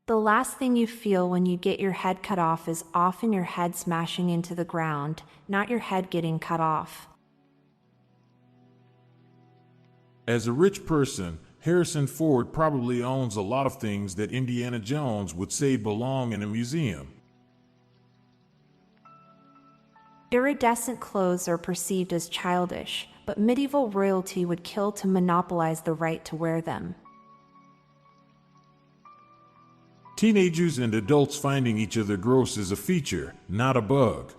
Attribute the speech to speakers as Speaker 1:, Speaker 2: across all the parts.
Speaker 1: The last thing you feel when you get your head cut off is often your head smashing into the ground, not your head getting cut off.
Speaker 2: As a rich person, Harrison Ford probably owns a lot of things that Indiana Jones would say belong in a museum.
Speaker 1: Iridescent clothes are perceived as childish, but medieval royalty would kill to monopolize the right to wear them.
Speaker 2: Teenagers and adults finding each other gross is a feature, not a bug.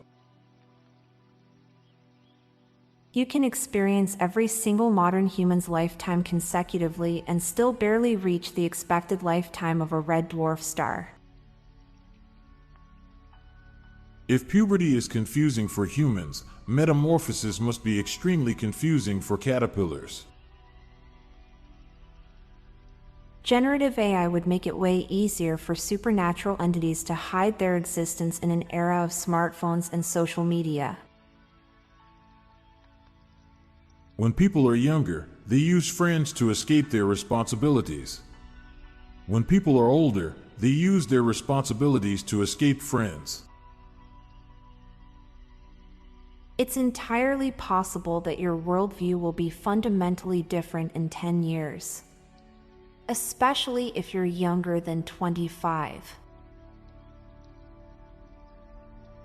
Speaker 1: You can experience every single modern human's lifetime consecutively and still barely reach the expected lifetime of a red dwarf star.
Speaker 2: If puberty is confusing for humans, metamorphosis must be extremely confusing for caterpillars.
Speaker 1: Generative AI would make it way easier for supernatural entities to hide their existence in an era of smartphones and social media.
Speaker 2: When people are younger, they use friends to escape their responsibilities. When people are older, they use their responsibilities to escape friends.
Speaker 1: It's entirely possible that your worldview will be fundamentally different in 10 years. Especially if you're younger than 25.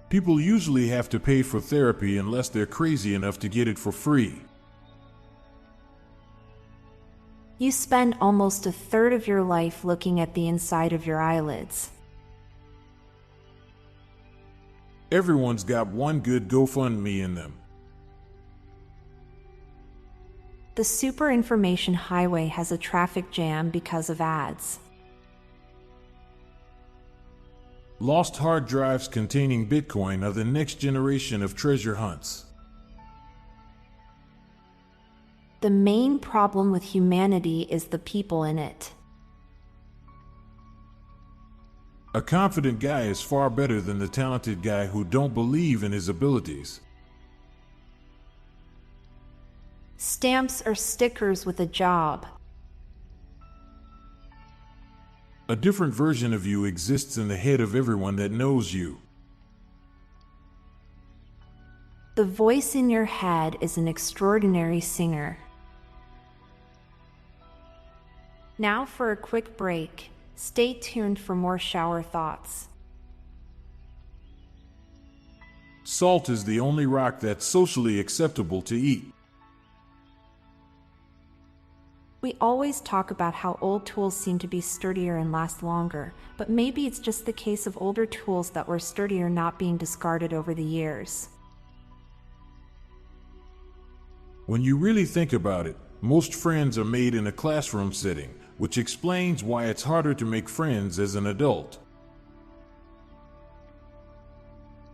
Speaker 2: People usually have to pay for therapy unless they're crazy enough to get it for free.
Speaker 1: You spend almost a third of your life looking at the inside of your eyelids.
Speaker 2: Everyone's got one good GoFundMe in them.
Speaker 1: The super information highway has a traffic jam because of ads.
Speaker 2: Lost hard drives containing Bitcoin are the next generation of treasure hunts.
Speaker 1: The main problem with humanity is the people in it.
Speaker 2: A confident guy is far better than the talented guy who don't believe in his abilities.
Speaker 1: Stamps are stickers with a job.
Speaker 2: A different version of you exists in the head of everyone that knows you.
Speaker 1: The voice in your head is an extraordinary singer. Now for a quick break. Stay tuned for more shower thoughts.
Speaker 2: Salt is the only rock that's socially acceptable to eat.
Speaker 1: We always talk about how old tools seem to be sturdier and last longer, but maybe it's just the case of older tools that were sturdier not being discarded over the years.
Speaker 2: When you really think about it, most friends are made in a classroom setting, which explains why it's harder to make friends as an adult.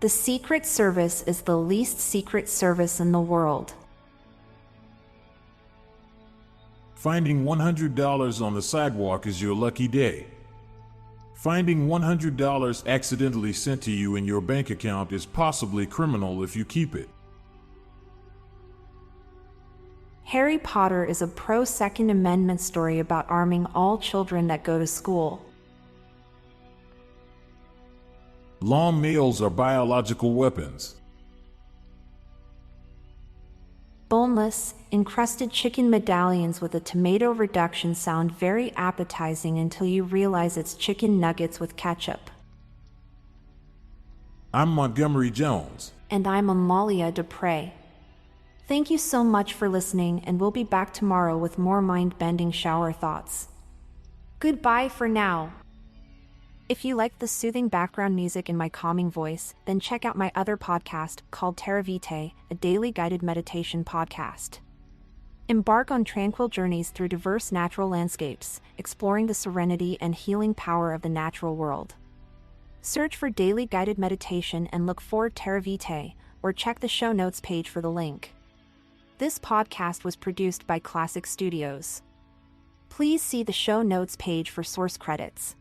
Speaker 1: The Secret Service is the least secret service in the world.
Speaker 2: Finding $100 on the sidewalk is your lucky day. Finding $100 accidentally sent to you in your bank account is possibly criminal if you keep it.
Speaker 1: Harry Potter is a pro-Second Amendment story about arming all children that go to school.
Speaker 2: Long nails are biological weapons.
Speaker 1: Boneless, encrusted chicken medallions with a tomato reduction sound very appetizing until you realize it's chicken nuggets with ketchup.
Speaker 2: I'm Montgomery Jones.
Speaker 1: And I'm Amalia Dupre. Thank you so much for listening, and we'll be back tomorrow with more mind-bending shower thoughts. Goodbye for now. If you like the soothing background music in my calming voice, then check out my other podcast called Terra Vitae, a daily guided meditation podcast. Embark on tranquil journeys through diverse natural landscapes, exploring the serenity and healing power of the natural world. Search for daily guided meditation and look for Terra Vitae, or check the show notes page for the link. This podcast was produced by Klassic Studios. Please see the show notes page for source credits.